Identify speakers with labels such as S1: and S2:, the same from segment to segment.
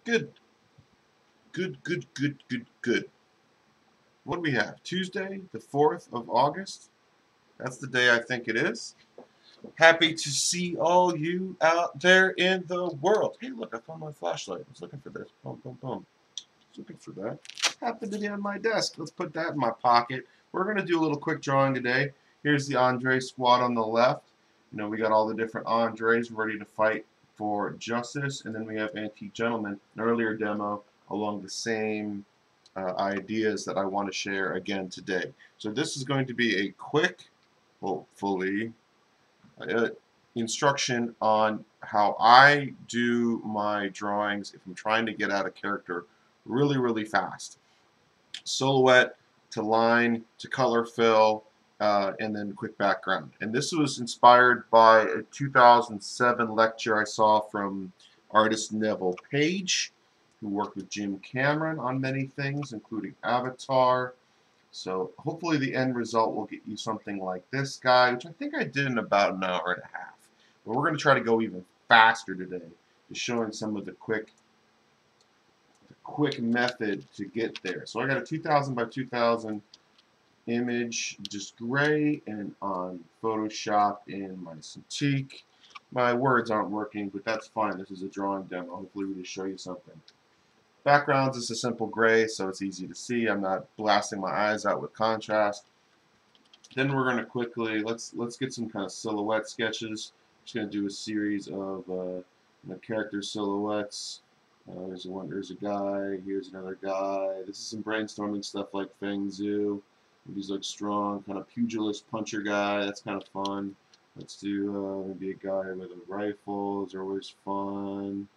S1: Good, good. What do we have? Tuesday, the 4th of August? That's the day I think it is. Happy to see all you out there in the world. Hey, look, I found my flashlight. I was looking for this. Boom, boom, boom. I was looking for that. Happened to be on my desk. Let's put that in my pocket. We're going to do a little quick drawing today. Here's the Andre squad on the left. We got all the different Andres ready to fight for justice. And then we have Antique Gentleman, an earlier demo along the same ideas that I want to share again today. So this is going to be a quick, hopefully, uh, instruction on how I do my drawings if I'm trying to get out a character really, really fast. Silhouette to line to color fill, and then quick background. And this was inspired by a 2007 lecture I saw from artist Neville Page, who worked with Jim Cameron on many things, including Avatar. So hopefully the end result will get you something like this guy, which I think I did in about an hour and a half. But we're going to try to go even faster today, just showing some of the quick method to get there. So I got a 2000 by 2000 image, just gray, and on Photoshop in my Cintiq. My words aren't working, but that's fine. This is a drawing demo. Hopefully we just show you something. Backgrounds is a simple gray, so it's easy to see. I'm not blasting my eyes out with contrast. Then we're going to quickly, let's get some kind of silhouette sketches. I'm just going to do a series of character silhouettes. There's a guy, here's another guy. This is some brainstorming stuff like Feng Zhu. He's like strong, kind of pugilist puncher guy. That's kind of fun. Let's do maybe a guy with a rifle. Those are always fun.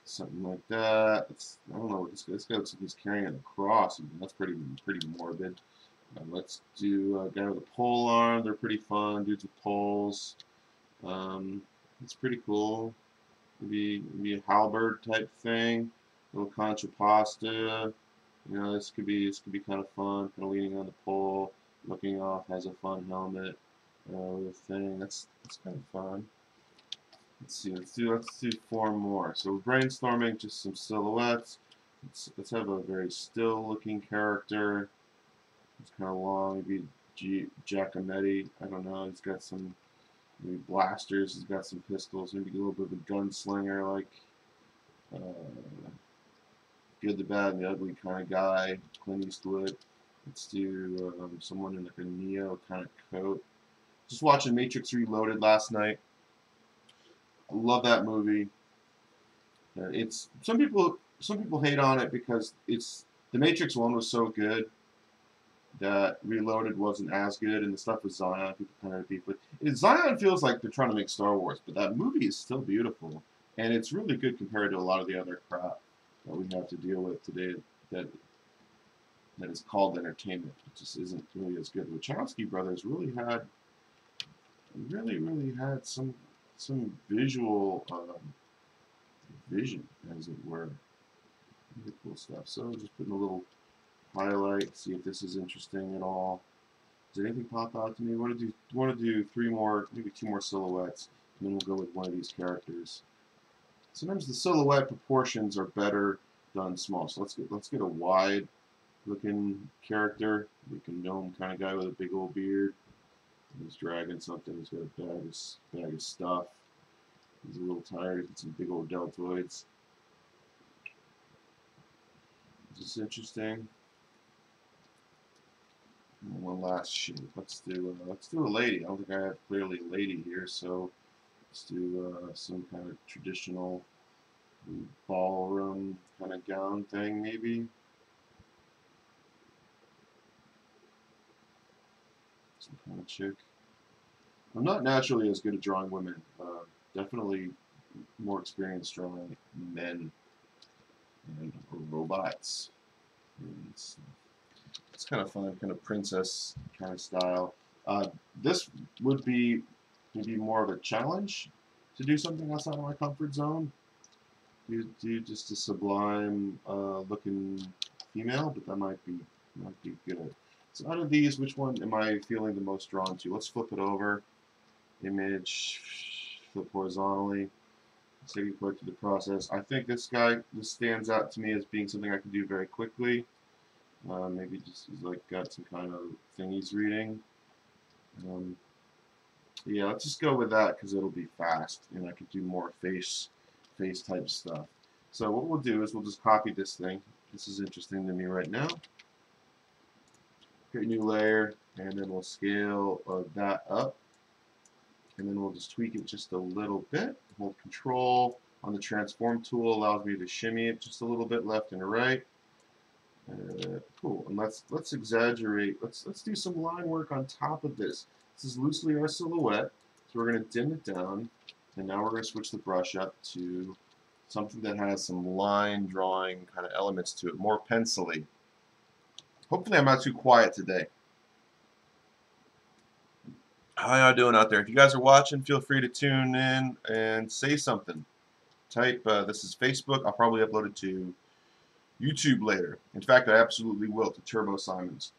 S1: Something like that. I don't know what this guy looks like. He's carrying a cross. That's pretty morbid. Let's do a guy with a pole arm. They're pretty fun. Dudes with poles. It's pretty cool. Maybe a halberd type thing. A little contrapposta. This could be kind of fun. Kind of leaning on the pole, looking off. Has a fun helmet with a thing. That's kind of fun. Let's see. Let's do four more. So brainstorming just some silhouettes. Let's have a very still looking character. It's kind of long. Maybe Giacometti. I don't know. He's got some maybe blasters. He's got some pistols. Maybe a little bit of a gunslinger, like good, the bad, and the ugly kind of guy. Clint Eastwood. Let's do someone in like a Neo kind of coat. Just watching Matrix Reloaded last night. I love that movie. It's some people hate on it because the Matrix one was so good that Reloaded wasn't as good, and the stuff with Zion people kind of beef with. Zion feels like they're trying to make Star Wars, but that movie is still beautiful, and it's really good compared to a lot of the other crap that we have to deal with today that is called entertainment. It just isn't really as good. The Wachowski brothers really had some visual vision, as it were. Really cool stuff. So just putting a little highlight, see if this is interesting at all. Does anything pop out to me? Want to do three more, maybe two more silhouettes, and then we'll go with one of these characters. Sometimes the silhouette proportions are better done small. So let's get a wide looking character, like a gnome kind of guy with a big old beard. He's dragging something. He's got a bag of stuff. He's a little tired. He's got some big old deltoids. Is this interesting? And one last shape. Let's do a lady. I don't think I have clearly a lady here, so let's do some kind of traditional ballroom kind of gown thing, maybe. Some kind of chick. I'm not naturally as good at drawing women. Definitely more experienced drawing men and robots. And it's kind of fun, kind of princess kind of style. This would be maybe more of a challenge to do something outside of my comfort zone. Do just a sublime looking female, but that might be good. So out of these, which one am I feeling the most drawn to? Let's flip it over. Image, flip horizontally. Say quite to the process. I think this stands out to me as being something I can do very quickly. Maybe just he's like got some kind of thing he's reading. Yeah, let's just go with that because it'll be fast and I could do more face type stuff. So what we'll do is we'll just copy this thing. This is interesting to me right now. Create a new layer, and then we'll scale that up, and then we'll just tweak it just a little bit. Hold Control on the transform tool allows me to shimmy it just a little bit left and right. Cool. And let's exaggerate. Let's do some line work on top of this. This is loosely our silhouette, so we're going to dim it down, and now we're going to switch the brush up to something that has some line drawing kind of elements to it, more pencil-y. Hopefully I'm not too quiet today. How y'all doing out there? If you guys are watching, feel free to tune in and say something. Type, this is Facebook. I'll probably upload it to YouTube later. In fact, I absolutely will, to Turbo Symonds.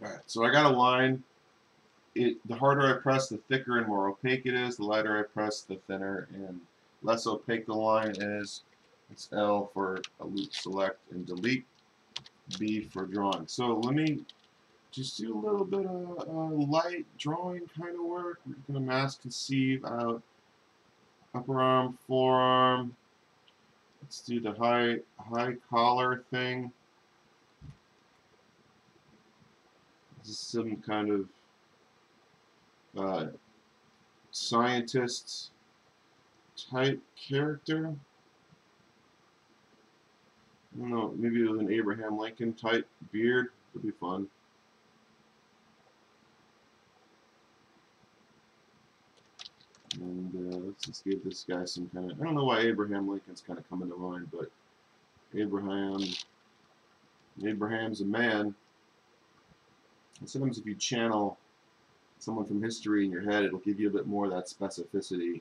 S1: Alright, so I got a line. The harder I press, the thicker and more opaque it is. The lighter I press, the thinner and less opaque the line is. It's L for a loop select and delete. B for drawing. So let me just do a little bit of light drawing kind of work. We're going to mass conceive out upper arm, forearm. Let's do the high collar thing. This is some kind of scientist type character. I don't know, maybe with an Abraham Lincoln type beard would be fun. And let's just give this guy some kind of, I don't know why Abraham Lincoln's kind of coming to mind, but Abraham's a man. And sometimes if you channel someone from history in your head, it'll give you a bit more of that specificity.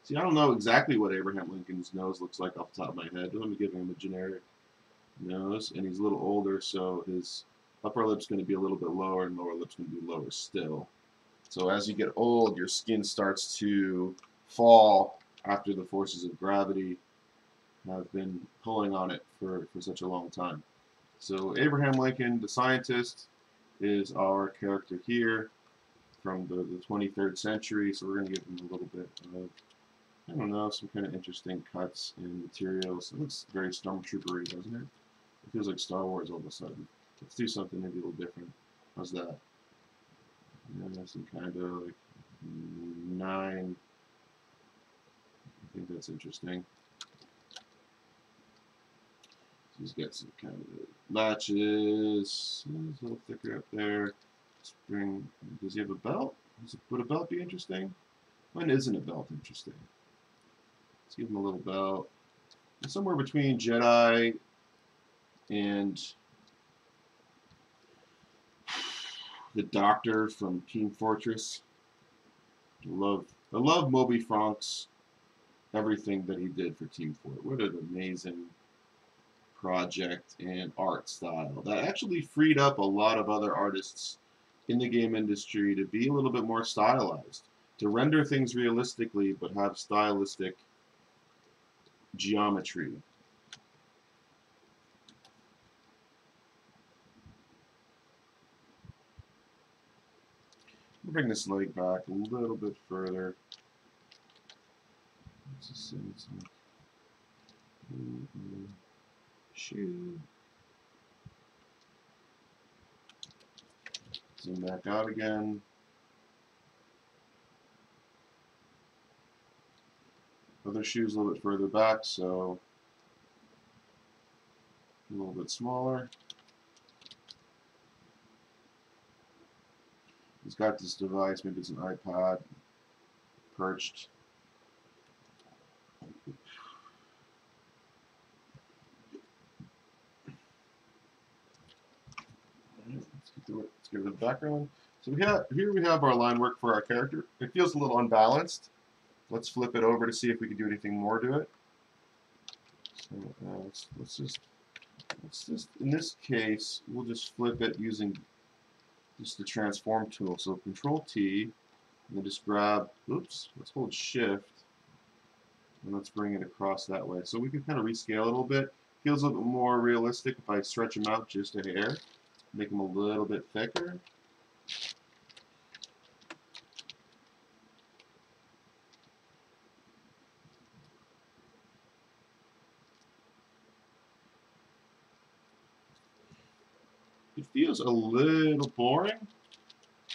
S1: See, I don't know exactly what Abraham Lincoln's nose looks like off the top of my head, but let me give him a generic nose. And he's a little older, so his upper lip's going to be a little bit lower, and lower lip's going to be lower still. So as you get old, your skin starts to fall after the forces of gravity have been pulling on it for such a long time. So Abraham Lincoln, the scientist, is our character here from the 23rd century. So we're going to give him a little bit of, I don't know, some kind of interesting cuts and materials. It looks very stormtroopery, doesn't it? It feels like Star Wars all of a sudden. Let's do something maybe a little different. How's that? Yeah, some kind of like 9. I think that's interesting. So he's got some kind of latches. It's a little thicker up there. Spring. Does he have a belt? Would a belt be interesting? When isn't a belt interesting? Let's give him a little belt. It's somewhere between Jedi and the Doctor from Team Fortress. I love Moby Frank's everything that he did for Team Fort. What an amazing project and art style. That actually freed up a lot of other artists in the game industry to be a little bit more stylized, to render things realistically but have stylistic geometry. Bring this leg back a little bit further. Let's just say some shoe. Zoom back out again. Other shoes a little bit further back, so a little bit smaller. He's got this device, maybe it's an iPad, perched. Let's give it a background. So here we have our line work for our character. It feels a little unbalanced. Let's flip it over to see if we can do anything more to it. So let's just in this case we'll just flip it using just the transform tool. So Control T, And then just grab, oops, let's hold shift, and let's bring it across that way. So we can kind of rescale a little bit. Feels a little bit more realistic if I stretch them out just a hair, make them a little bit thicker. It feels a little boring,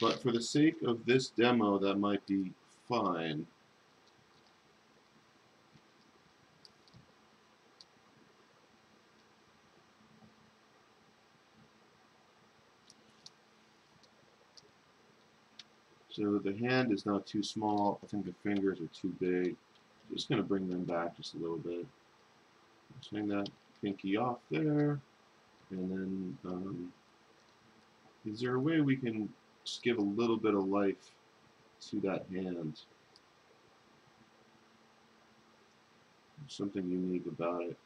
S1: but for the sake of this demo, that might be fine. So the hand is not too small. I think the fingers are too big. Just going to bring them back just a little bit. Swing that pinky off there. And then, is there a way we can just give a little bit of life to that hand? Something unique about it.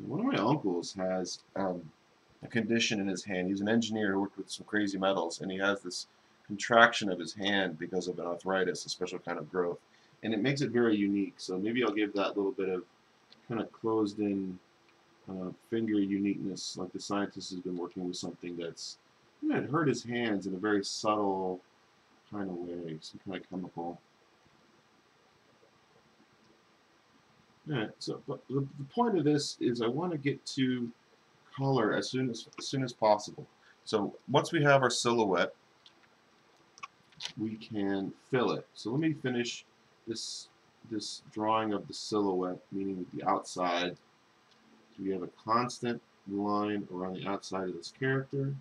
S1: One of my uncles has a condition in his hand. He's an engineer who worked with some crazy metals, and he has this contraction of his hand because of an arthritis, a special kind of growth. And it makes it very unique. So maybe I'll give that little bit of kind of closed-in finger uniqueness, like the scientist has been working with something that's it hurt his hands in a very subtle kind of way, some kind of chemical. Yeah, so but the point of this is I want to get to color as soon as possible. So once we have our silhouette, we can fill it. So let me finish this drawing of the silhouette, meaning the outside. So we have a constant line around the outside of this character.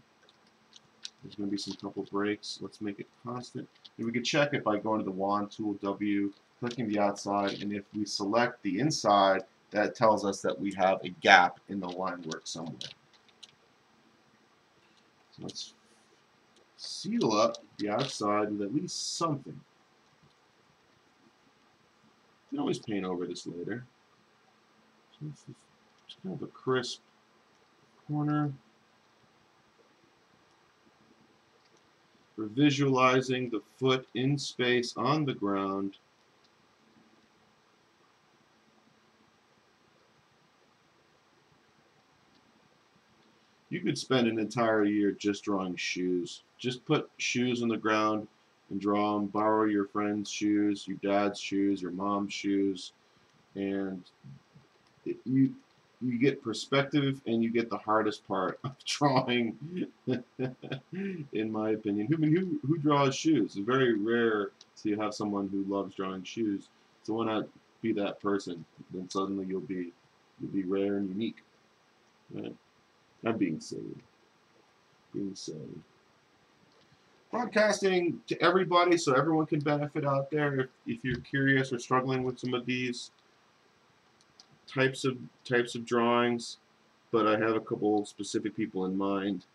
S1: There's going to be some couple breaks. Let's make it constant. And we can check it by going to the wand tool W, clicking the outside, and if we select the inside, that tells us that we have a gap in the line work somewhere. So let's seal up the outside with at least something. You can always paint over this later. So this is just kind of a crisp corner. We're visualizing the foot in space on the ground. You could spend an entire year just drawing shoes. Just put shoes on the ground and draw them. Borrow your friend's shoes, your dad's shoes, your mom's shoes, and you get perspective and you get the hardest part of drawing, in my opinion. Who draws shoes? It's very rare to have someone who loves drawing shoes. So why not be that person? Then suddenly you'll be rare and unique. Right? I'm being silly. Being silly. Broadcasting to everybody so everyone can benefit out there. If you're curious or struggling with some of these types of drawings, but I have a couple specific people in mind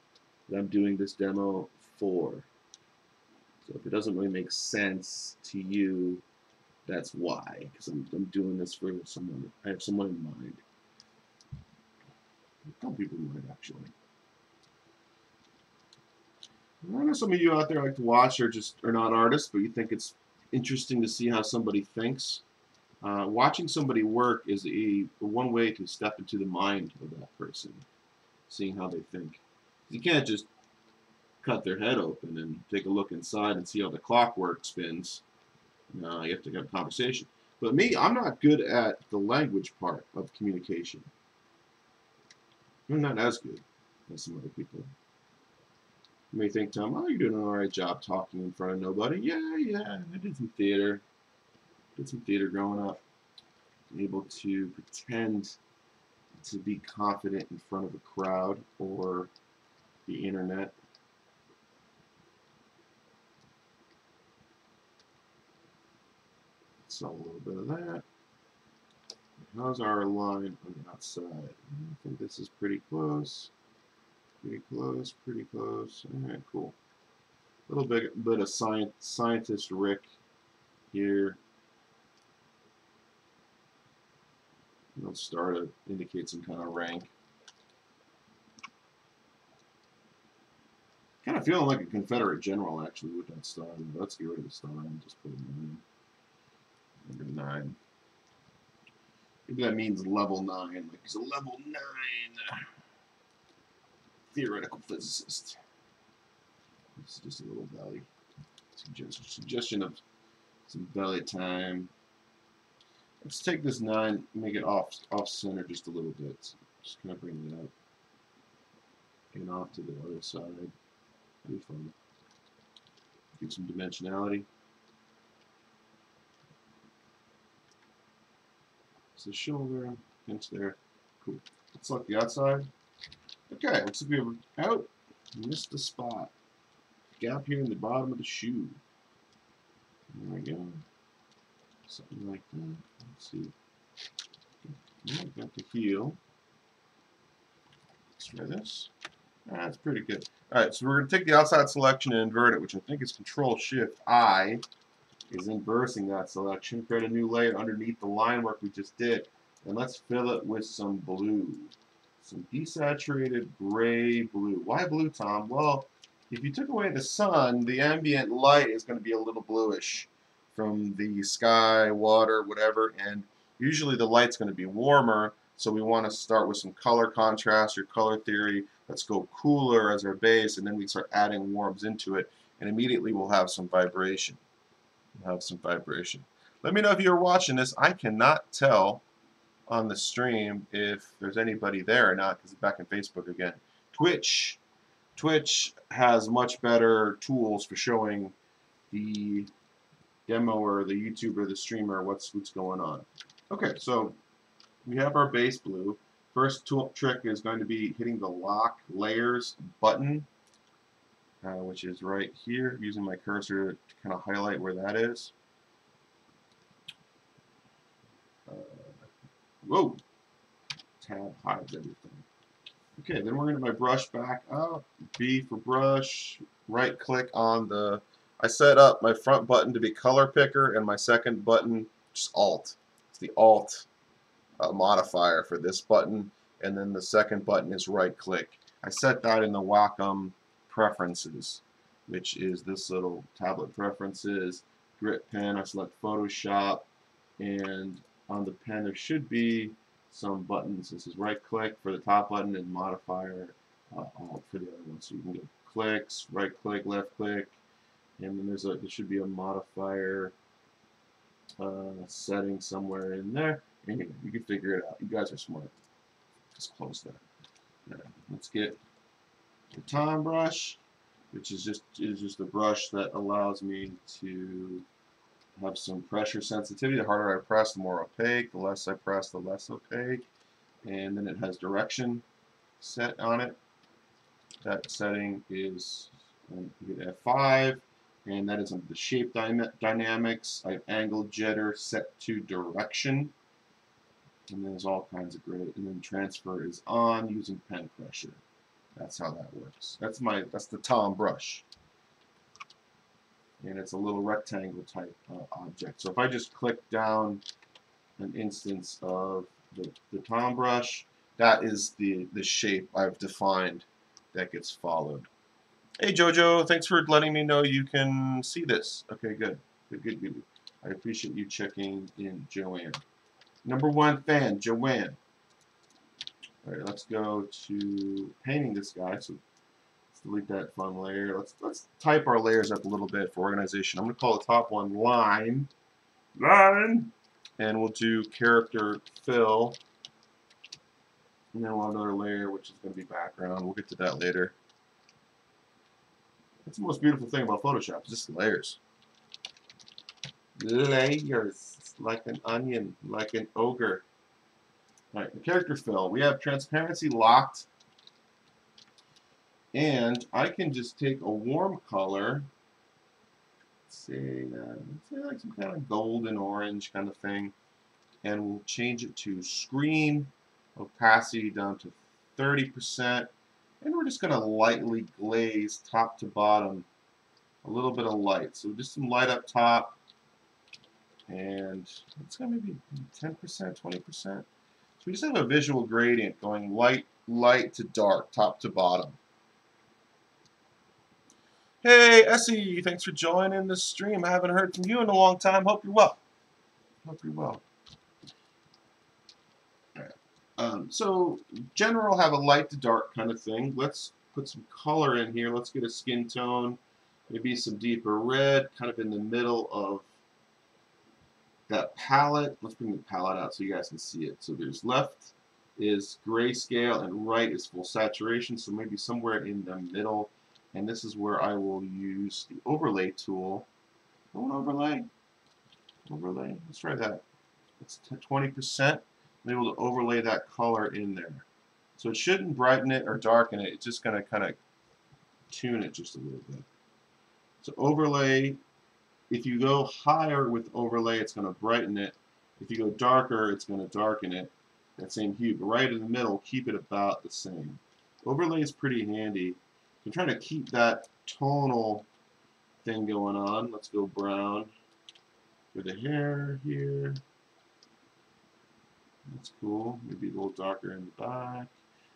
S1: that I'm doing this demo for. So if it doesn't really make sense to you, that's why, because I'm doing this for someone. I have someone in mind. A couple people in mind, actually. I know some of you out there like to watch are not artists, but you think it's interesting to see how somebody thinks. Watching somebody work is one way to step into the mind of that person, seeing how they think. You can't just cut their head open and take a look inside and see how the clockwork spins. No, you have to have a conversation. But me, I'm not good at the language part of communication. I'm not as good as some other people. You may think, Tom, oh, you're doing an alright job talking in front of nobody. Yeah, I did some theater. Did some theater growing up. Able to pretend to be confident in front of a crowd or the internet. So a little bit of that. How's our line on the outside? I think this is pretty close. Pretty close, pretty close. Alright, cool. A little bit of scientist Rick here. Let's start to indicate some kind of rank. Kind of feeling like a Confederate general, actually, with that star. Let's get rid of the star and just put it in number 9. Maybe that means level 9. Like he's a level 9 theoretical physicist. This is just a little belly suggestion of some belly time. Let's take this 9, make it off center just a little bit. So just kind of bring it up and off to the other side. That'd be fun. Give some dimensionality. It's the shoulder, pinch there. Cool. Let's select the outside. Okay, looks like we have out. Missed the spot. Gap here in the bottom of the shoe. There we go. Something like that. Let's see. Yeah, got the heel. Let's try this. That's pretty good. Alright, so we're going to take the outside selection and invert it, which I think is Control-Shift-I. Is inversing that selection. Create a new layer underneath the line work we just did. And let's fill it with some blue. Some desaturated gray blue. Why blue, Tom? Well, if you took away the sun, the ambient light is going to be a little bluish from the sky, water, whatever, and usually the light's going to be warmer, so we want to start with some color contrast or color theory. Let's go cooler as our base, and then we start adding warms into it, and immediately we'll have some vibration. Let me know if you're watching this. I cannot tell on the stream if there's anybody there or not, because it's back in Facebook again. Twitch has much better tools for showing the demo or the YouTuber, the streamer, what's going on. Okay, so we have our base blue. First trick is going to be hitting the lock layers button, which is right here, using my cursor to kind of highlight where that is. Whoa! Tab hides everything. Okay, then we're going to my brush back up. B for brush. Right click on the. I set up my front button to be color picker and my second button just Alt. It's the Alt modifier for this button, and then the second button is right click. I set that in the Wacom preferences, which is this little tablet preferences. Grit pen. I select Photoshop, and on the pen there should be some buttons. This is right click for the top button and modifier Alt for the other one. So you can go clicks, right click, left click, and then there should be a modifier setting somewhere in there. Anyway, you can figure it out. You guys are smart. Just close that. All right, let's get the time brush, which is just a brush that allows me to have some pressure sensitivity. The harder I press, the more opaque. The less I press, the less opaque. And then it has direction set on it. That setting is F5, and that is under the shape dynamics. I have angle jitter set to direction, and there's all kinds of great. And then transfer is on using pen pressure. That's how that works. That's the Tom brush, and it's a little rectangle type object. So if I just click down an instance of the Tom brush, that is the shape I've defined that gets followed. Hey Jojo, thanks for letting me know you can see this. Okay, good. Good. I appreciate you checking in, Joanne. #1 fan, Joanne. Alright, let's go to painting this guy. So let's delete that fun layer. Let's type our layers up a little bit for organization. I'm going to call the top one line. And we'll do character fill. And then we'll have another layer, which is going to be background. We'll get to that later. That's the most beautiful thing about Photoshop, is just layers. Layers. It's like an onion, like an ogre. Alright, the character fill. We have transparency locked. And I can just take a warm color, say like some kind of golden orange kind of thing, and we'll change it to screen opacity down to 30%, and we're just going to lightly glaze top to bottom, a little bit of light. So just some light up top, and it's going to maybe 10%, 20%. So we just have a visual gradient going light to dark, top to bottom. Hey, Essie, thanks for joining the stream. I haven't heard from you in a long time. Hope you're well. Hope you're well. All right. So, general have a light to dark kind of thing. Let's put some color in here. Let's get a skin tone, maybe some deeper red, kind of in the middle of that palette. Let's bring the palette out so you guys can see it. So there's left is grayscale and right is full saturation, so maybe somewhere in the middle. And this is where I will use the overlay tool. Oh, overlay. Overlay. Let's try that. It's 20%. I'm able to overlay that color in there. So it shouldn't brighten it or darken it. It's just going to kind of tune it just a little bit. So overlay. If you go higher with overlay, it's going to brighten it. If you go darker, it's going to darken it. That same hue. But right in the middle, keep it about the same. Overlay is pretty handy. I'm trying to keep that tonal thing going on. Let's go brown for the hair here. That's cool. Maybe a little darker in the back.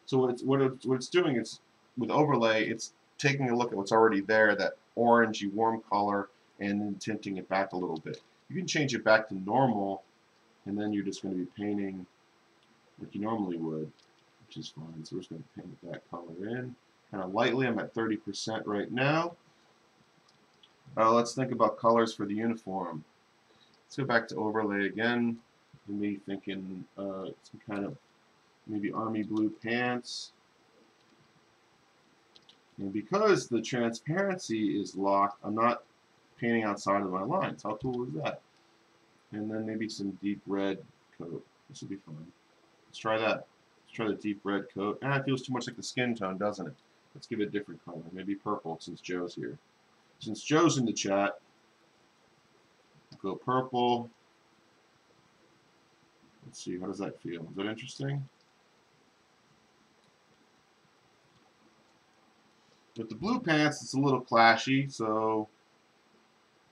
S1: So what it's doing is, with overlay, it's taking a look at what's already there, that orangey warm color, and then tinting it back a little bit. You can change it back to normal, and then you're just going to be painting like you normally would, which is fine. So we're just going to paint that color in kind of lightly. I'm at 30% right now. Let's think about colors for the uniform. Let's go back to overlay again. Me thinking some kind of maybe army blue pants. And because the transparency is locked, I'm not painting outside of my lines. How cool is that? And then maybe some deep red coat. This will be fun. Let's try that. Let's try the deep red coat. It feels too much like the skin tone, doesn't it? Let's give it a different color. Maybe purple, since Joe's here. Since Joe's in the chat, go purple. Let's see, how does that feel? Is that interesting? With the blue pants, it's a little clashy, so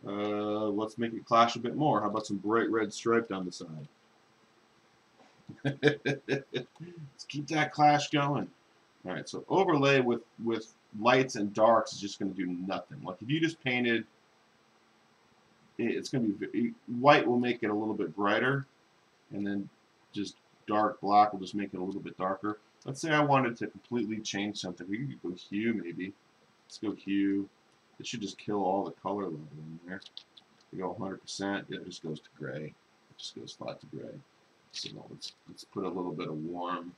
S1: let's make it clash a bit more. How about some bright red stripe down the side? Let's keep that clash going. All right, so overlay with lights and darks is just going to do nothing. Like if you just painted, it's going to be white will make it a little bit brighter, and then just dark black will just make it a little bit darker. Let's say I wanted to completely change something. We could go hue maybe. Let's go hue. It should just kill all the color level in there. We go 100%. It just goes to gray. It just goes flat to gray. So let's put a little bit of warm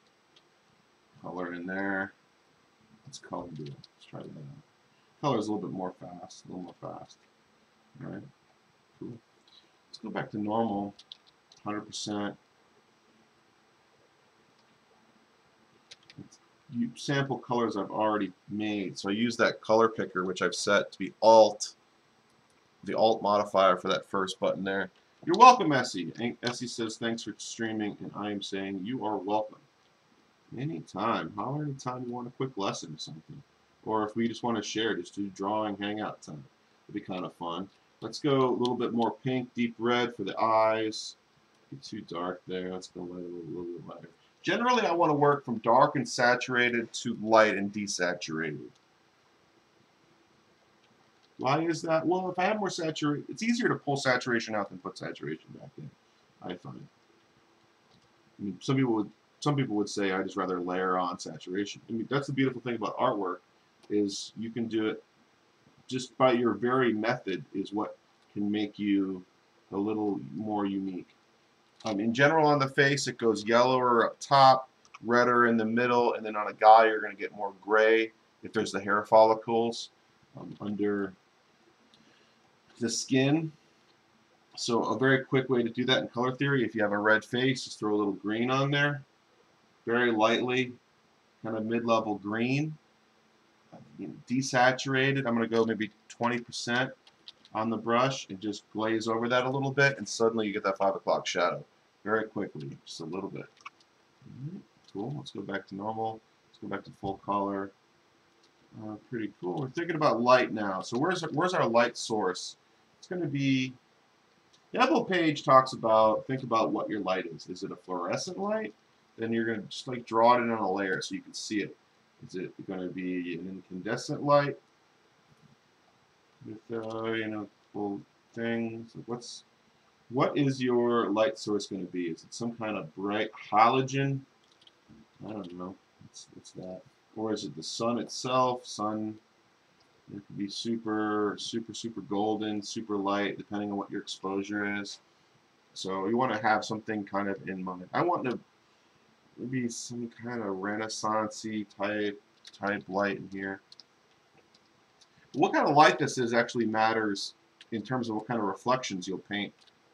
S1: color in there. Let's color do it. Let's try that out. Color is a little bit more fast. A little more fast. All right. Cool. Let's go back to normal. 100%. You sample colors I've already made. So I use that color picker, which I've set to be Alt, the Alt modifier for that first button there. You're welcome, Essie. Essie says, thanks for streaming, and I am saying you are welcome. Anytime. Holler anytime you want a quick lesson or something. Or if we just want to share, just do drawing hangout time. It'd be kind of fun. Let's go a little bit more pink, deep red for the eyes. Get too dark there. Let's go light, a little bit lighter. Generally, I want to work from dark and saturated to light and desaturated. Why is that? Well, if I have more saturation, it's easier to pull saturation out than put saturation back in, I find. I mean, some people would say I just rather layer on saturation. I mean, that's the beautiful thing about artwork, is you can do it just by your very method is what can make you a little more unique. In general, on the face, it goes yellower up top, redder in the middle, and then on a guy, you're going to get more gray if there's the hair follicles under the skin. So a very quick way to do that in color theory, if you have a red face, just throw a little green on there, very lightly, kind of mid-level green. Desaturated, I'm going to go maybe 20% on the brush and just glaze over that a little bit, and suddenly you get that 5 o'clock shadow very quickly, just a little bit. Cool. Let's go back to normal. Let's go back to full color. Pretty cool. We're thinking about light now. So where's our light source? It's going to be. The Yellow page talks about, think about what your light is. Is it a fluorescent light? Then you're going to just like draw it in on a layer so you can see it. Is it going to be an incandescent light? with you know, full things. What is your light source going to be? Is it some kind of bright halogen? I don't know. What's that? Or is it the sun itself? Sun, it could be super golden, super light, depending on what your exposure is. So you want to have something kind of in mind. I want to maybe some kind of Renaissance-y type light in here. What kind of light this is actually matters in terms of what kind of reflections you'll paint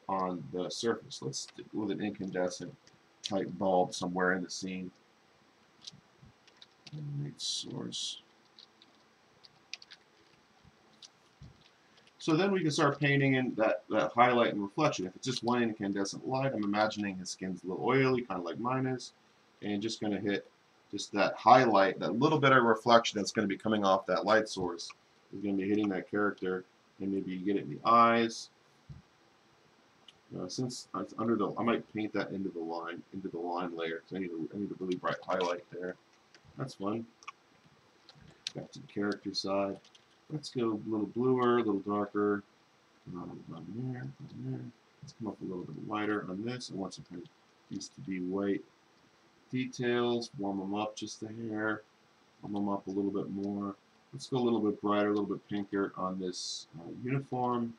S1: on the surface. Let's stick with an incandescent type bulb somewhere in the scene. Light source. So then we can start painting in that highlight and reflection. If it's just one incandescent light, I'm imagining his skin's a little oily, kind of like mine is, and just going to hit just that highlight, that little bit of reflection that's going to be coming off that light source is going to be hitting that character, and maybe you get it in the eyes. Since it's under the, I might paint that into the line layer, because I need a really bright highlight there. That's fun. Back to the character side. Let's go a little bluer, a little darker. On there, on there. Let's come up a little bit lighter on this. I want some kind of these to be white details. Warm them up just a hair. Warm them up a little bit more. Let's go a little bit brighter, a little bit pinker on this uniform.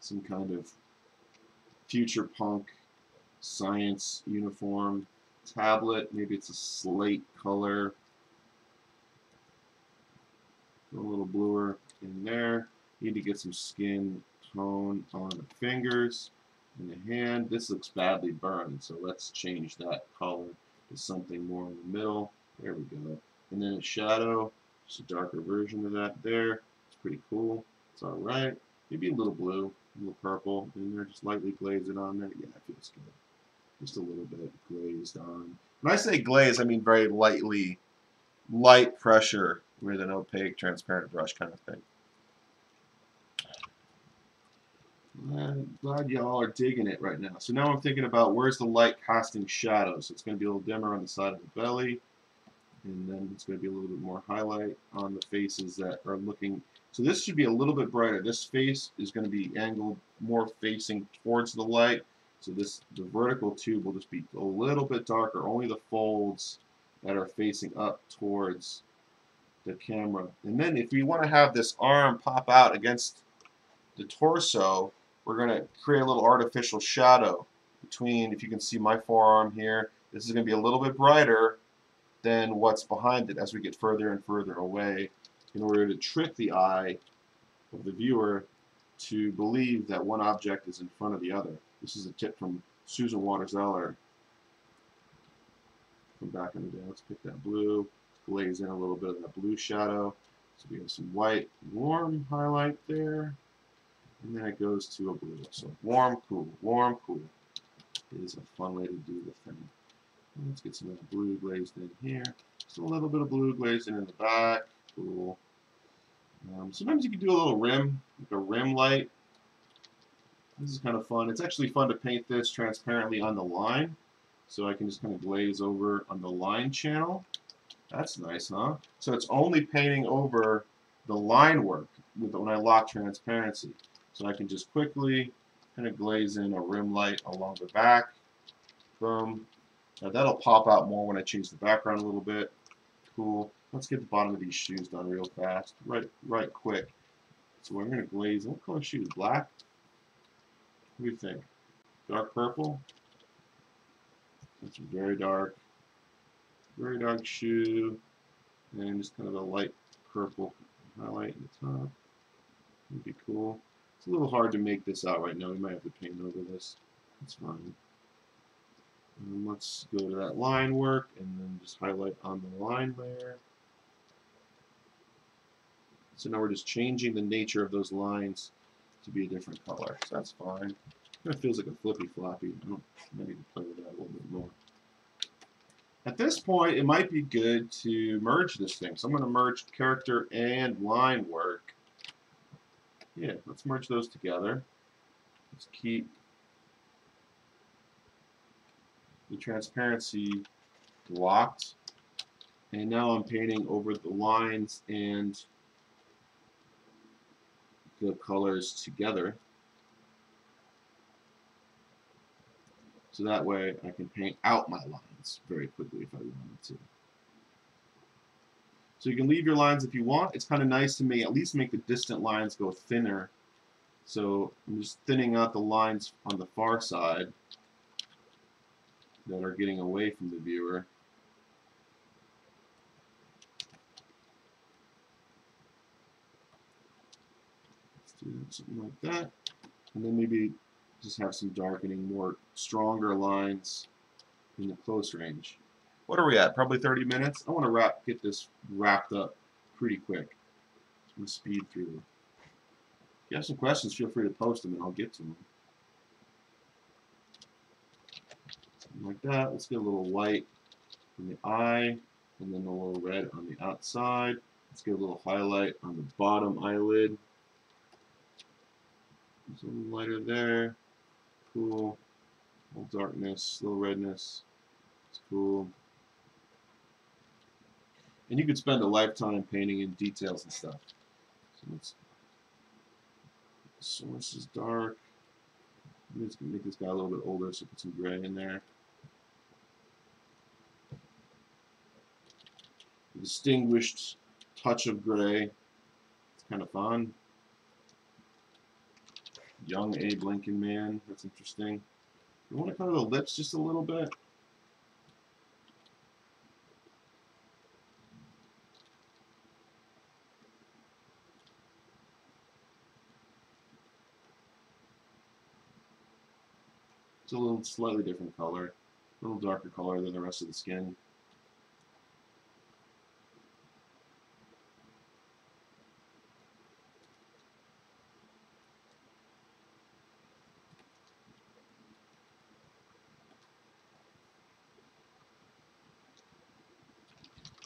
S1: Some kind of future punk science uniform. Tablet, maybe it's a slate color. Go a little bluer in there. Need to get some skin tone on the fingers and the hand. This looks badly burned, so let's change that color to something more in the middle. There we go. And then a shadow, just a darker version of that there. It's pretty cool. It's alright. Maybe a little blue, a little purple in there. Just lightly glaze it on there. Yeah, it feels good. Just a little bit glazed on. When I say glaze, I mean very light pressure with an opaque, transparent brush kind of thing. I'm glad y'all are digging it right now. So now I'm thinking about where's the light casting shadows. So it's going to be a little dimmer on the side of the belly, and then it's going to be a little bit more highlight on the faces that are looking. So this should be a little bit brighter. This face is going to be angled more facing towards the light. So the vertical tube will just be a little bit darker, only the folds that are facing up towards the camera. And then if we want to have this arm pop out against the torso, we're going to create a little artificial shadow between, if you can see my forearm here, this is going to be a little bit brighter than what's behind it as we get further and further away, in order to trick the eye of the viewer to believe that one object is in front of the other. This is a tip from Susan Waters-Eller from back in the day. Let's pick that blue, glaze in a little bit of that blue shadow. So we have some white, warm highlight there, and then it goes to a blue. So warm, cool is a fun way to do the thing. And let's get some of that blue glazed in here. Just a little bit of blue glazed in the back. Cool. Sometimes you can do a little rim, like a rim light. This is kind of fun. It's actually fun to paint this transparently on the line. So I can just kind of glaze over on the line channel. That's nice, huh? So it's only painting over the line work when I lock transparency. So I can just quickly kind of glaze in a rim light along the back. Boom. Now that'll pop out more when I change the background a little bit. Cool. Let's get the bottom of these shoes done real fast. Right quick. So we're going to glaze. What color shoes? Black? What do you think? Dark purple? That's very dark shoe, and just kind of a light purple highlight in the top. Would be cool. It's a little hard to make this out right now. We might have to paint over this. That's fine. And let's go to that line work, and then just highlight on the line layer. So now we're just changing the nature of those lines to be a different color. So that's fine. It kind of feels like a flippy floppy. I might need to play with that a little bit more. At this point, it might be good to merge this thing. So I'm going to merge character and line work. Yeah, let's merge those together. Let's keep the transparency locked. And now I'm painting over the lines and the colors together. So that way I can paint out my lines very quickly if I wanted to. So you can leave your lines if you want. It's kind of nice to at least make the distant lines go thinner. So I'm just thinning out the lines on the far side that are getting away from the viewer. Let's do something like that. And then maybe just have some darkening, more stronger lines in the close range. What are we at? Probably 30 minutes? I want to get this wrapped up pretty quick. I'm going to speed through. If you have some questions, feel free to post them and I'll get to them. Something like that. Let's get a little white on the eye and then a little red on the outside. Let's get a little highlight on the bottom eyelid. There's a little lighter there. Cool. A little darkness, a little redness. It's cool. And you could spend a lifetime painting in details and stuff. So let's. The source is dark. I'm just gonna make this guy a little bit older, so put some gray in there. A distinguished touch of gray. It's kind of fun. Young Abe Lincoln man. That's interesting. You want to color the lips just a little bit. It's a little slightly different color, a little darker color than the rest of the skin.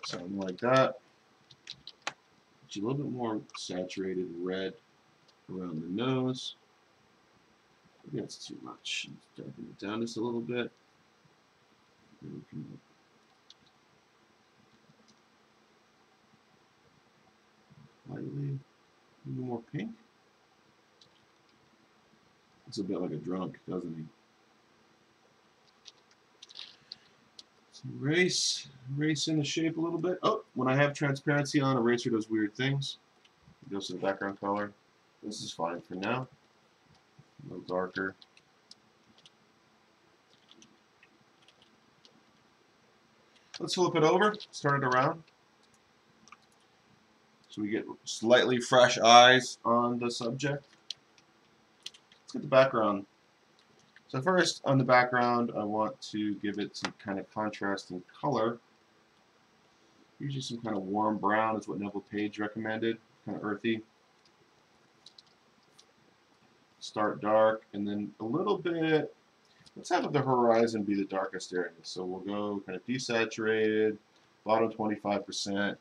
S1: Something like that. Just a little bit more saturated red around the nose. Maybe that's too much. Let's darken it down just a little bit. Then we can lightly, a little more pink. It's a bit like a drunk, doesn't he? Erase in the shape a little bit. Oh, when I have transparency on, eraser does weird things. It goes to the background color. This is fine for now. A little darker. Let's flip it over, start it around. So we get slightly fresh eyes on the subject. Let's get the background. So first, on the background, I want to give it some kind of contrast in color. Usually some kind of warm brown is what Neville Page recommended, kind of earthy. Start dark, and then a little bit, let's have the horizon be the darkest area. So we'll go kind of desaturated, bottom 25%,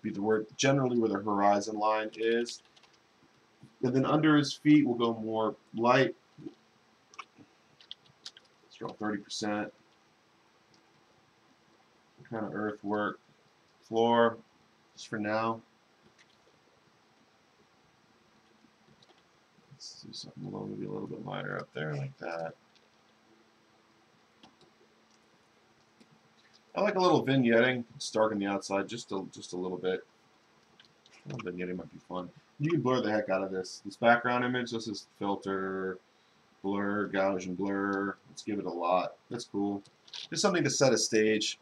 S1: be the word generally where the horizon line is. And then under his feet, we'll go more light. Let's draw 30%. Kind of earthwork. Floor, just for now. Let's do something maybe a little bit lighter up there like that. I like a little vignetting. It's dark on the outside just a little bit. A little vignetting might be fun. You can blur the heck out of this. This background image, this is filter, blur, Gaussian blur. Let's give it a lot. That's cool. Just something to set a stage.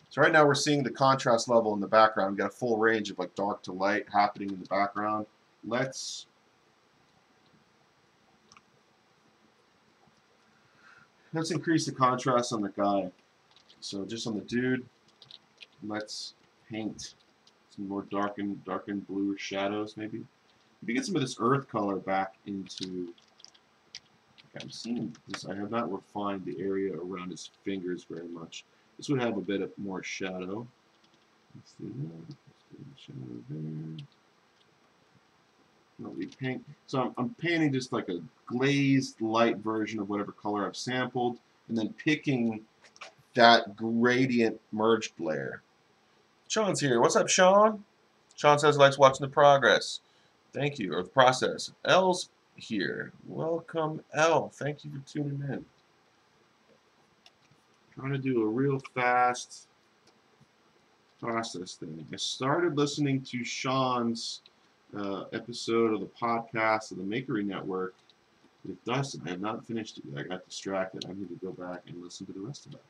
S1: So right now we're seeing the contrast level in the background. We've got a full range of like dark to light happening in the background. Let's increase the contrast on the guy. So just on the dude, let's paint some more darkened bluish shadows maybe. Maybe get some of this earth color back into. Okay, I'm seeing this. I have not refined the area around his fingers very much. This would have a bit of more shadow. Let's do that. Let's do the shadow there. Not really pink. So I'm painting just like a glazed light version of whatever color I've sampled, and then picking that gradient merged layer. Sean's here. What's up, Sean? Sean says he likes watching the progress. Thank you, or the process. L's here. Welcome, L. Thank you for tuning in. Trying to do a real fast process thing. I started listening to Sean's episode of the podcast of the Makery Network with Dustin. I have not finished it yet. I got distracted. I need to go back and listen to the rest of it.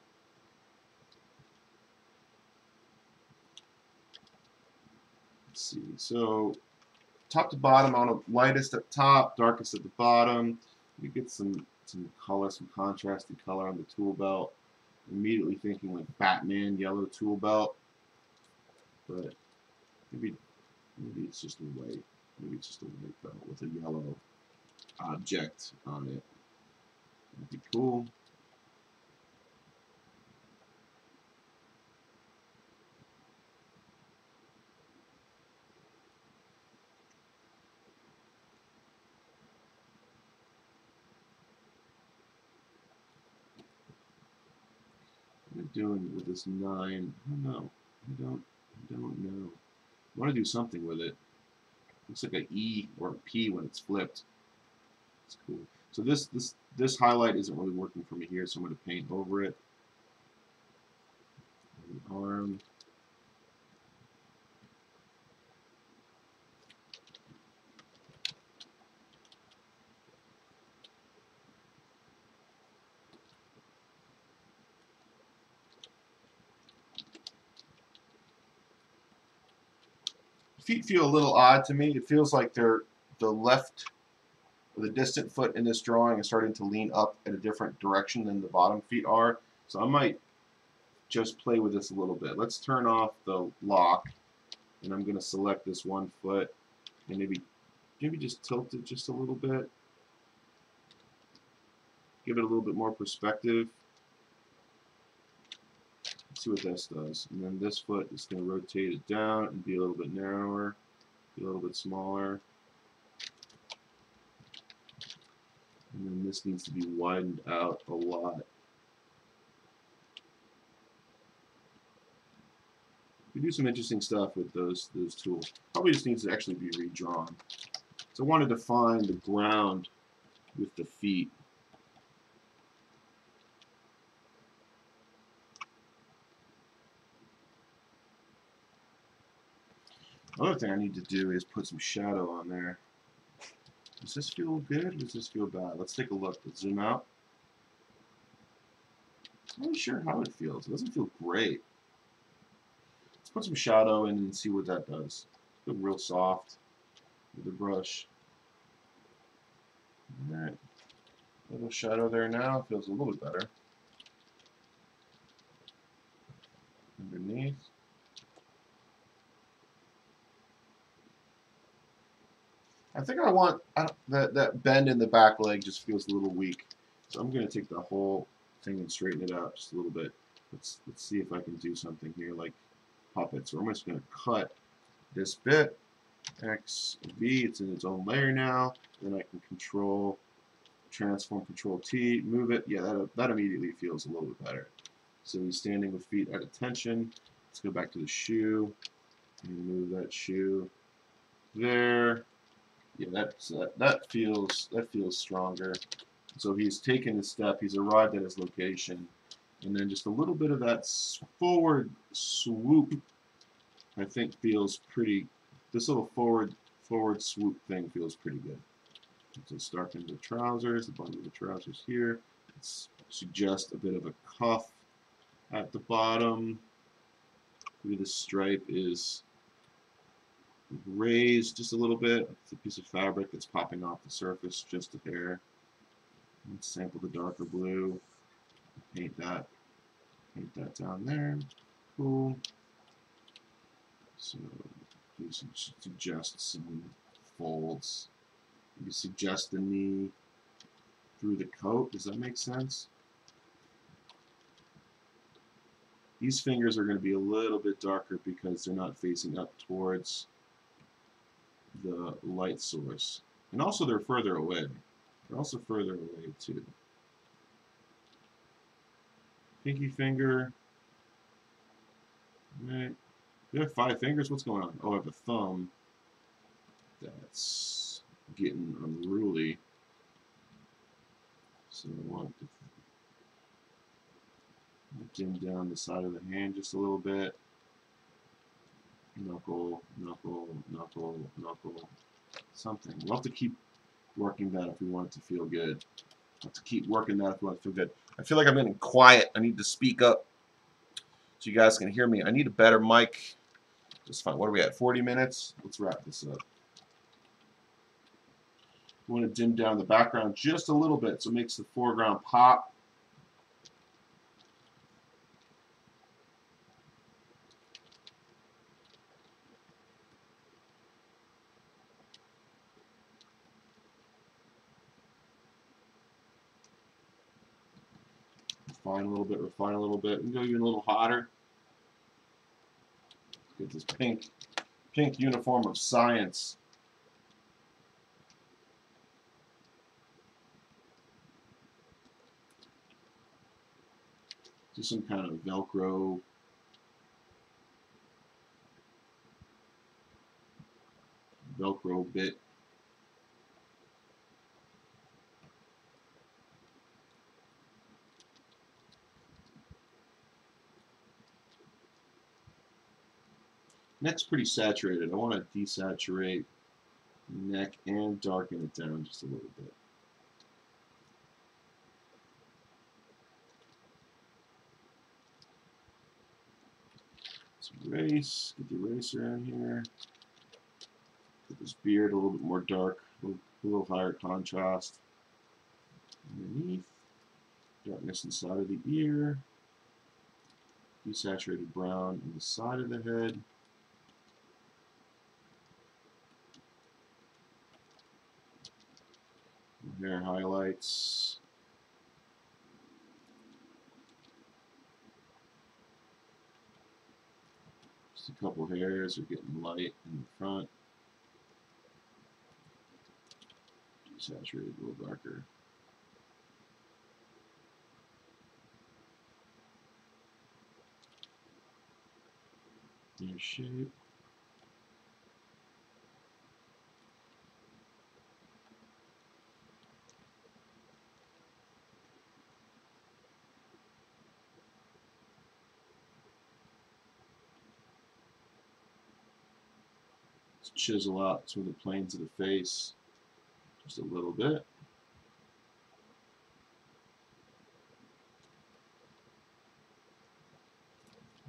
S1: Let's see. So top to bottom, on a lightest at top, darkest at the bottom. We get some color, some contrasted color on the tool belt. Immediately thinking like Batman yellow tool belt, but maybe it's just a white. Maybe it's just a white belt with a yellow object on it. That'd be cool. What am I doing with this 9? I don't know. I don't know. I want to do something with it. Looks like an E or a P when it's flipped. It's cool. So this highlight isn't really working for me here, so I'm going to paint over it. The arm. Feet feel a little odd to me. It feels like they're the left or the distant foot in this drawing is starting to lean up in a different direction than the bottom feet are. So I might just play with this a little bit. Let's turn off the lock, and I'm going to select this one foot and maybe just tilt it just a little bit. Give it a little bit more perspective. See what this does. And then this foot is going to rotate it down and be a little bit narrower, be a little bit smaller. And then this needs to be widened out a lot. We do some interesting stuff with those tools. Probably just needs to actually be redrawn. So I wanted to find the ground with the feet. Another thing I need to do is put some shadow on there. Does this feel good or does this feel bad? Let's take a look. Let's zoom out. I'm not really sure how it feels. It doesn't feel great. Let's put some shadow in and see what that does. Feel real soft with the brush. Alright. A little shadow there now. Feels a little bit better. Underneath. I think I want that bend in the back leg just feels a little weak. So I'm going to take the whole thing and straighten it out just a little bit. Let's see if I can do something here like puppets. So I'm just going to cut this bit. X, V, it's in its own layer now. Then I can control, transform, control T, move it. Yeah, that immediately feels a little bit better. So he's standing with feet at attention. Let's go back to the shoe and move that shoe there. Yeah, that feels stronger. So he's taken his step. He's arrived at his location, and then just a little bit of that forward swoop, I think, feels pretty. This little forward swoop thing feels pretty good. Let's darken the trousers. The bottom of the trousers here. Let's suggest a bit of a cuff at the bottom. Maybe the stripe is raised just a little bit. It's a piece of fabric that's popping off the surface just a hair. Let's sample the darker blue. Paint that down there. Cool. So you suggest some folds. You suggest the knee through the coat. Does that make sense? These fingers are going to be a little bit darker because they're not facing up towards the light source. And also they're further away. They're also further away too. Pinky finger. Right. Do I have 5 fingers? What's going on? Oh, I have a thumb. That's getting unruly. So I want to dim down the side of the hand just a little bit. Knuckle, knuckle, knuckle, knuckle. Something. We'll have to keep working that if we want it to feel good. We'll have to keep working that if we want it to feel good. I feel like I'm getting quiet. I need to speak up so you guys can hear me. I need a better mic. Just fine. What are we at? 40 minutes? Let's wrap this up. We want to dim down the background just a little bit so it makes the foreground pop. Refine a little bit, refine a little bit. We can go even a little hotter. Get this pink uniform of science. Do some kind of Velcro bit. Neck's pretty saturated. I want to desaturate neck and darken it down just a little bit. Let's erase, get the eraser in here. Get this beard a little bit more dark, a little higher contrast. Underneath, darkness inside of the ear, desaturated brown on the side of the head. Hair highlights. Just a couple hairs are getting light in the front. Desaturated a little darker. Ear shape. Let's chisel out some of the planes of the face just a little bit.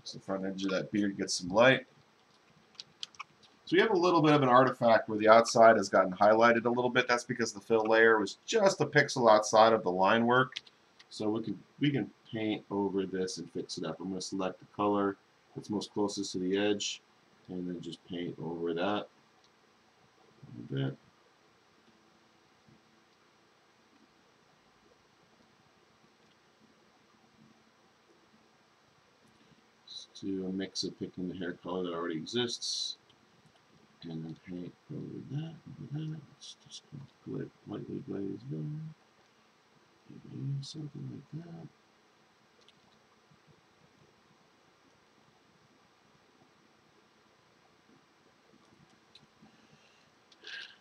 S1: So the front edge of that beard gets some light. So we have a little bit of an artifact where the outside has gotten highlighted a little bit. That's because the fill layer was just a pixel outside of the line work. So we can paint over this and fix it up. I'm going to select the color that's most closest to the edge and then just paint over that a little bit. Just do a mix of picking the hair color that already exists. And then paint over that, Let's just lightly glaze over. Maybe something like that.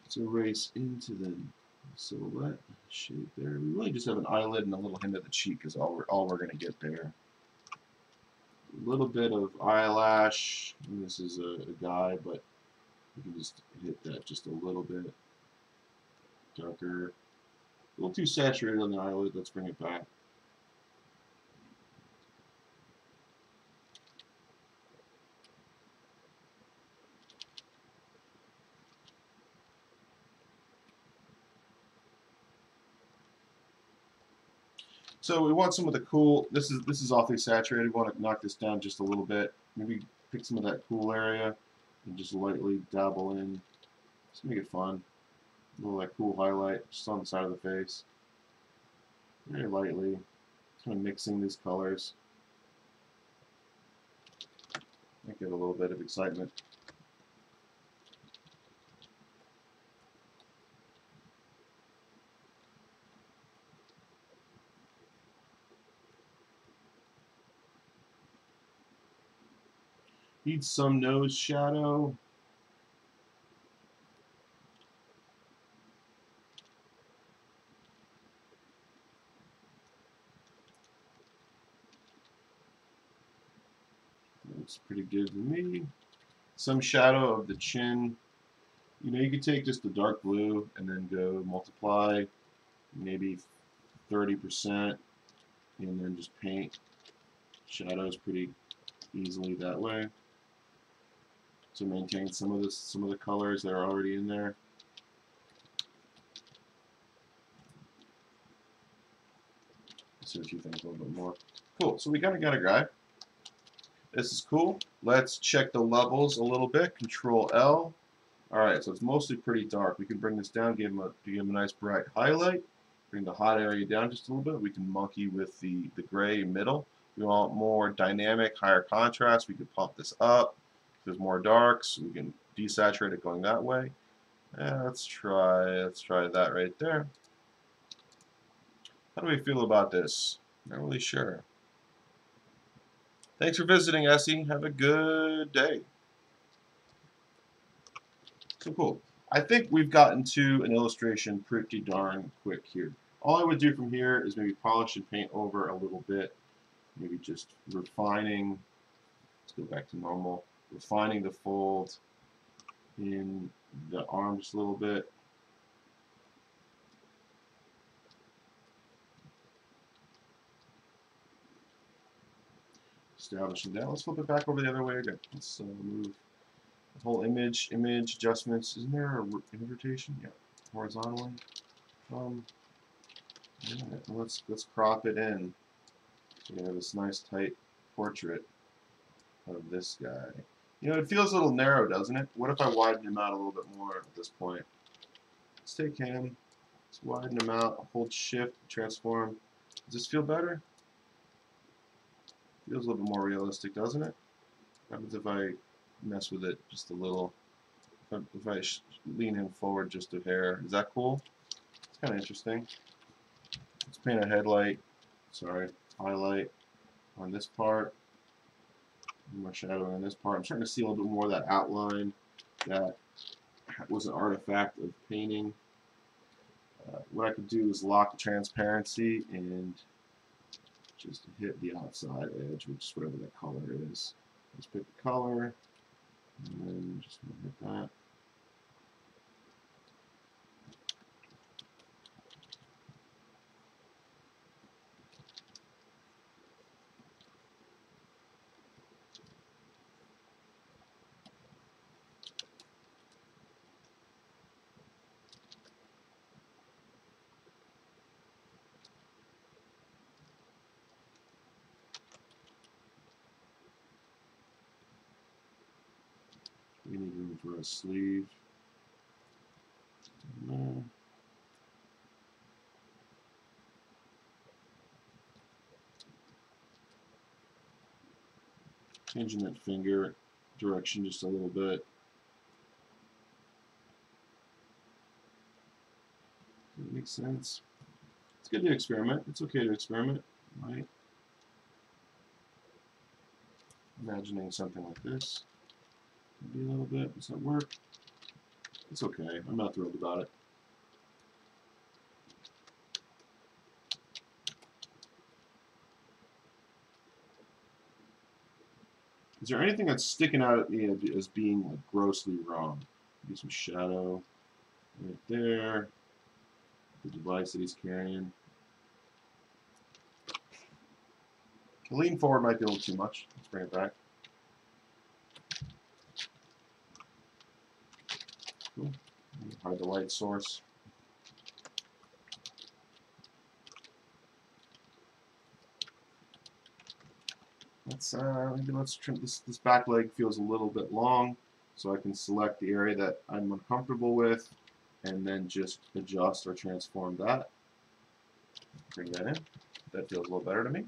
S1: Let's erase into the silhouette shape there. We really just have an eyelid and a little hint of the cheek is all we're going to get there. A little bit of eyelash. And this is a guy, but we can just hit that just a little bit darker. A little too saturated on the eyelid. Let's bring it back. So we want some of the cool. This is awfully saturated. We want to knock this down just a little bit. Maybe pick some of that cool area and just lightly dabble in. Just make it fun. A little that cool highlight just on the side of the face. Very lightly. Kind of mixing these colors. Might get a little bit of excitement. Need some nose shadow. Looks pretty good to me. Some shadow of the chin. You know, you could take just the dark blue and then go multiply maybe 30% and then just paint shadows pretty easily that way to maintain some of the colors that are already in there. Let's see what you think a little bit more. Cool. So we kind of got a guy. This is cool. Let's check the levels a little bit. Control L. All right, so it's mostly pretty dark. We can bring this down, give him a nice bright highlight. Bring the hot area down just a little bit. We can monkey with the gray middle. We want more dynamic, higher contrast. We could pump this up. If there's more darks, we can desaturate it going that way. Let's try that right there. How do we feel about this? Not really sure. Thanks for visiting, Essie. Have a good day. So cool. I think we've gotten to an illustration pretty darn quick here. All I would do from here is maybe polish and paint over a little bit. Maybe just refining. Let's go back to normal. Refining the fold in the arm just a little bit. Establishing that. Let's flip it back over the other way again. Let's move the whole image adjustments. Isn't there an image rotation? Yeah, horizontally. Yeah, let's crop it in. So we have this nice tight portrait of this guy. You know, it feels a little narrow, doesn't it? What if I widen him out a little bit more at this point? Let's take him. Let's widen him out. Hold Shift. Transform. Does this feel better? Feels a little bit more realistic, doesn't it? What happens if I mess with it just a little? If I lean him forward just a hair, is that cool? It's kind of interesting. Let's paint a headlight. Sorry, highlight on this part. More shadowing on this part. I'm starting to see a little bit more of that outline that was an artifact of painting. What I could do is lock the transparency and just hit the outside edge, which is whatever that color is. Let's pick the color, and then just hit that. We need room for a sleeve. No. Changing that finger direction just a little bit. Does that make sense? It's good to experiment. It's okay to experiment, right? Imagining something like this. Maybe a little bit. Does that work? It's okay. I'm not thrilled about it. Is there anything that's sticking out at me as being like grossly wrong? Maybe some shadow right there. The device that he's carrying. Lean forward might be a little too much. Let's bring it back. Cool. Hide the light source. Let's trim this. This back leg feels a little bit long, so I can select the area that I'm uncomfortable with, and then just adjust or transform that. Bring that in. That feels a little better to me.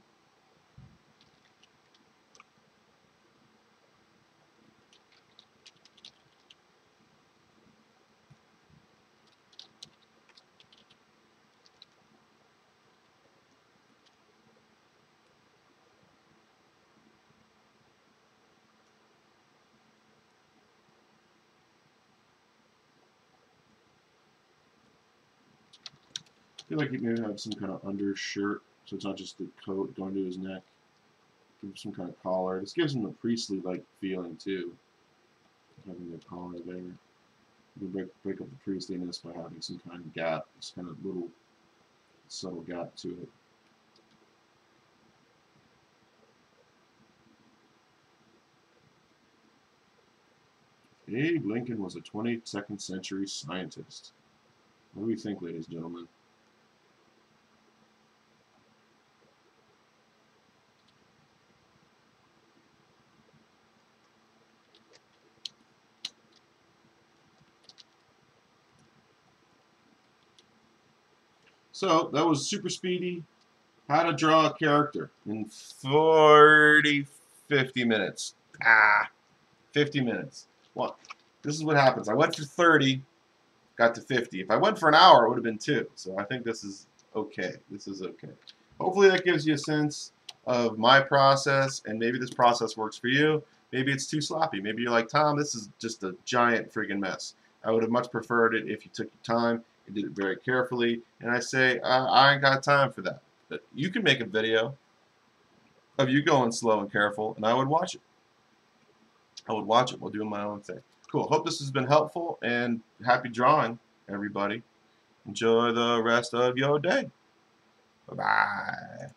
S1: feel like he maybe have some kind of undershirt, so it's not just the coat going to his neck. Give him some kind of collar. This gives him a priestly-like feeling too, having the collar there. You can break up the priestliness by having some kind of gap, this kind of little subtle gap to it. Abe Lincoln was a 22nd century scientist. What do we think, ladies and gentlemen? So that was super speedy. How to draw a character in 50 minutes. 50 minutes. Well, this is what happens. I went for 30, got to 50. If I went for an hour, it would have been 2. So I think this is okay. This is okay. Hopefully that gives you a sense of my process, and maybe this process works for you. Maybe it's too sloppy. Maybe you're like, Tom, this is just a giant freaking mess. I would have much preferred it if you took your time and did it very carefully. And I say, I ain't got time for that. But you can make a video of you going slow and careful, and I would watch it. I would watch it while doing my own thing. Cool. Hope this has been helpful, and happy drawing, everybody. Enjoy the rest of your day. Bye-bye.